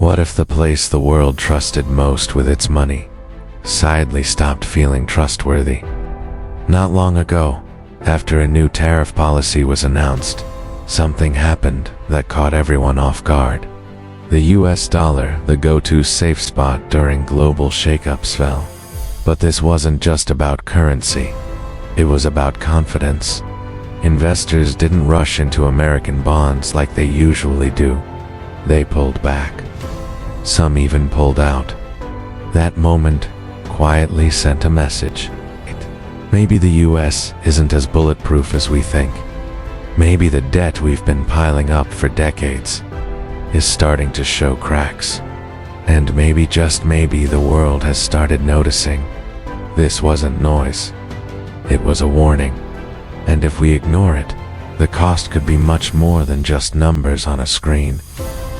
What if the place the world trusted most with its money sadly stopped feeling trustworthy? Not long ago, after a new tariff policy was announced, something happened that caught everyone off guard. The US dollar, the go-to safe spot during global shakeups, fell. But this wasn't just about currency. It was about confidence. Investors didn't rush into American bonds like they usually do. They pulled back. Some even pulled out. That moment quietly sent a message. Maybe the US isn't as bulletproof as we think. Maybe the debt we've been piling up for decades is starting to show cracks. And maybe, just maybe, the world has started noticing. This wasn't noise. It was a warning. And if we ignore it, the cost could be much more than just numbers on a screen.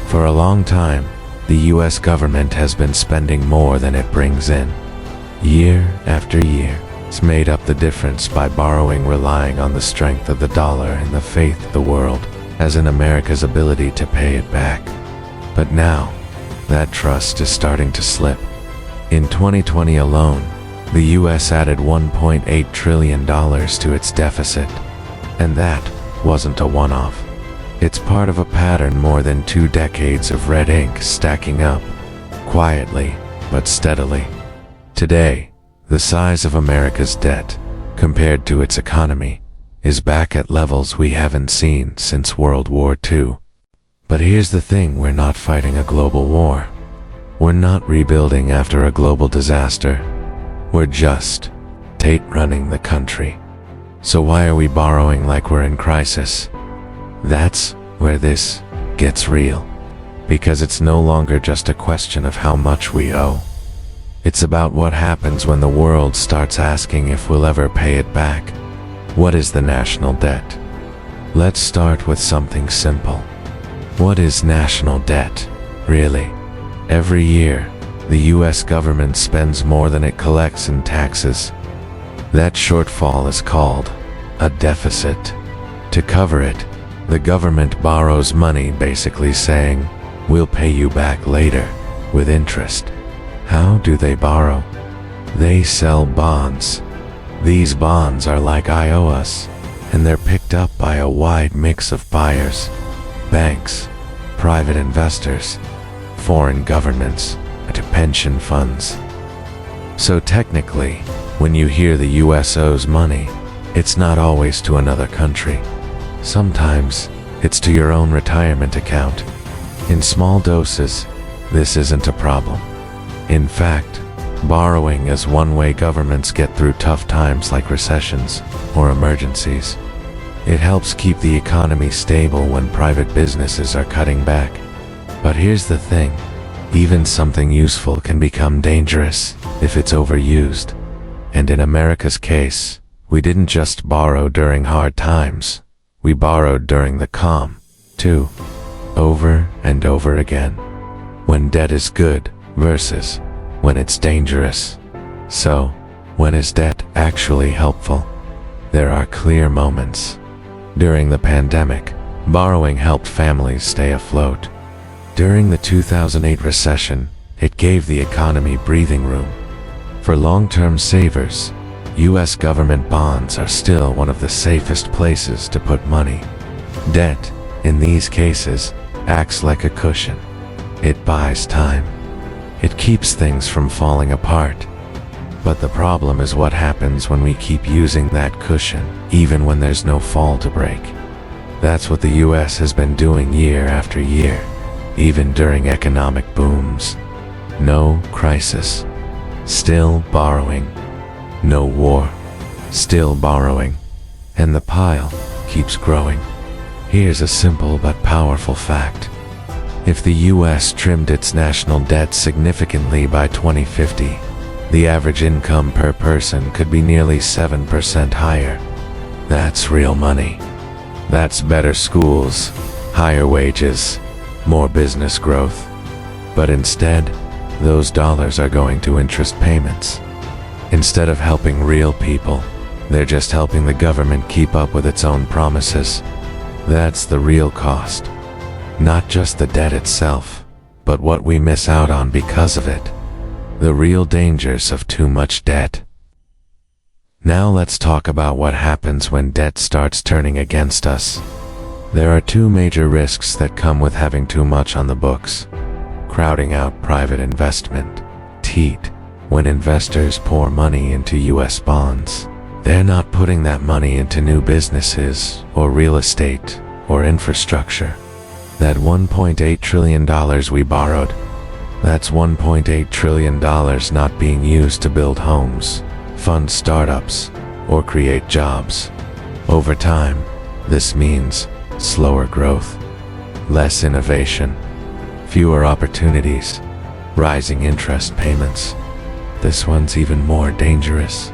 For a long time, the US government has been spending more than it brings in. Year after year, it's made up the difference by borrowing, relying on the strength of the dollar and the faith the world has in America's ability to pay it back. But now, that trust is starting to slip. In 2020 alone, the US added $1.8 trillion to its deficit. And that wasn't a one-off. It's part of a pattern, more than 2 decades of red ink stacking up, quietly but steadily. Today, the size of America's debt, compared to its economy, is back at levels we haven't seen since World War II. But here's the thing, we're not fighting a global war. We're not rebuilding after a global disaster. We're just running the country. So why are we borrowing like we're in crisis? That's where this gets real. Because it's no longer just a question of how much we owe. It's about what happens when the world starts asking if we'll ever pay it back. What is the national debt? Let's start with something simple. What is national debt, really? Every year, the US government spends more than it collects in taxes. That shortfall is called a deficit. To cover it, the government borrows money, basically saying, "We'll pay you back later, with interest." How do they borrow? They sell bonds. These bonds are like IOUs, and they're picked up by a wide mix of buyers: banks, private investors, foreign governments, and pension funds. So technically, when you hear the US owes money, it's not always to another country. Sometimes, it's to your own retirement account. In small doses, this isn't a problem. In fact, borrowing is one way governments get through tough times like recessions or emergencies. It helps keep the economy stable when private businesses are cutting back. But here's the thing, even something useful can become dangerous if it's overused. And in America's case, we didn't just borrow during hard times, we borrowed during the calm, too. Over and over again. When debt is good versus when it's dangerous. So, when is debt actually helpful? There are clear moments. During the pandemic, borrowing helped families stay afloat. During the 2008 recession, it gave the economy breathing room. For long-term savers, US government bonds are still one of the safest places to put money. Debt, in these cases, acts like a cushion. It buys time. It keeps things from falling apart. But the problem is what happens when we keep using that cushion, even when there's no fall to break. That's what the US has been doing year after year, even during economic booms. No crisis, still borrowing. No war, still borrowing. And the pile keeps growing. Here's a simple but powerful fact. If the US trimmed its national debt significantly by 2050, the average income per person could be nearly 7% higher. That's real money. That's better schools, higher wages, more business growth. But instead, those dollars are going to interest payments. Instead of helping real people, they're just helping the government keep up with its own promises. That's the real cost. Not just the debt itself, but what we miss out on because of it. The real dangers of too much debt. Now let's talk about what happens when debt starts turning against us. There are two major risks that come with having too much on the books. Crowding out private investment. TEET. When investors pour money into US bonds, they're not putting that money into new businesses or real estate or infrastructure. That $1.8 trillion we borrowed, that's $1.8 trillion not being used to build homes, fund startups, or create jobs. Over time, this means slower growth, less innovation, fewer opportunities, rising interest payments. This one's even more dangerous.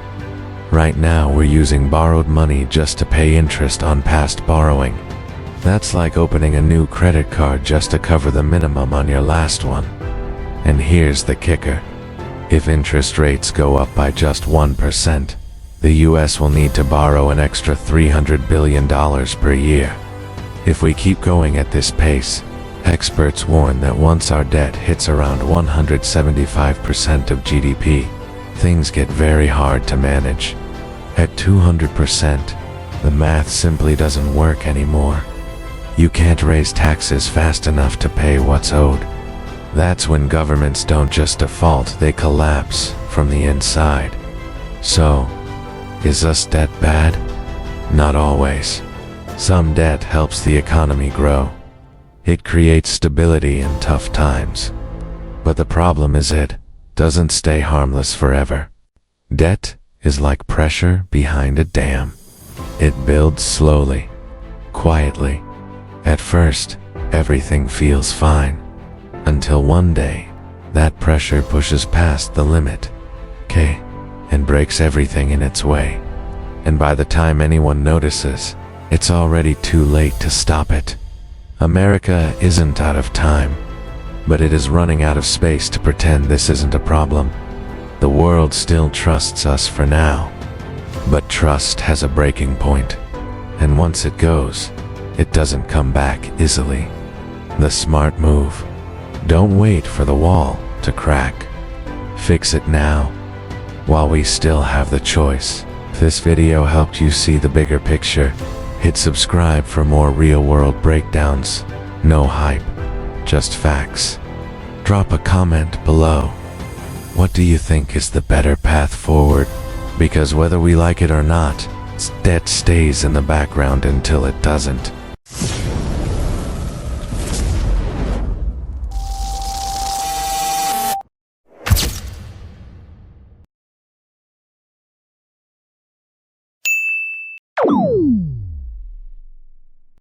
Right now, we're using borrowed money just to pay interest on past borrowing. That's like opening a new credit card just to cover the minimum on your last one. And here's the kicker. If interest rates go up by just 1%, the US will need to borrow an extra $300 billion per year. If we keep going at this pace, experts warn that once our debt hits around 175% of GDP, things get very hard to manage. At 200%, the math simply doesn't work anymore. You can't raise taxes fast enough to pay what's owed. That's when governments don't just default, they collapse from the inside. So, is us debt bad? Not always. Some debt helps the economy grow. It creates stability in tough times. But the problem is it doesn't stay harmless forever. Debt is like pressure behind a dam. It builds slowly, quietly. At first, everything feels fine. Until one day, that pressure pushes past the limit, and breaks everything in its way. And by the time anyone notices, it's already too late to stop it. America isn't out of time, but it is running out of space to pretend this isn't a problem. The world still trusts us for now, but trust has a breaking point, and once it goes, it doesn't come back easily. The smart move: don't wait for the wall to crack. Fix it now, while we still have the choice. If this video helped you see the bigger picture, hit subscribe for more real-world breakdowns. No hype, just facts. Drop a comment below. What do you think is the better path forward? Because whether we like it or not, debt stays in the background until it doesn't.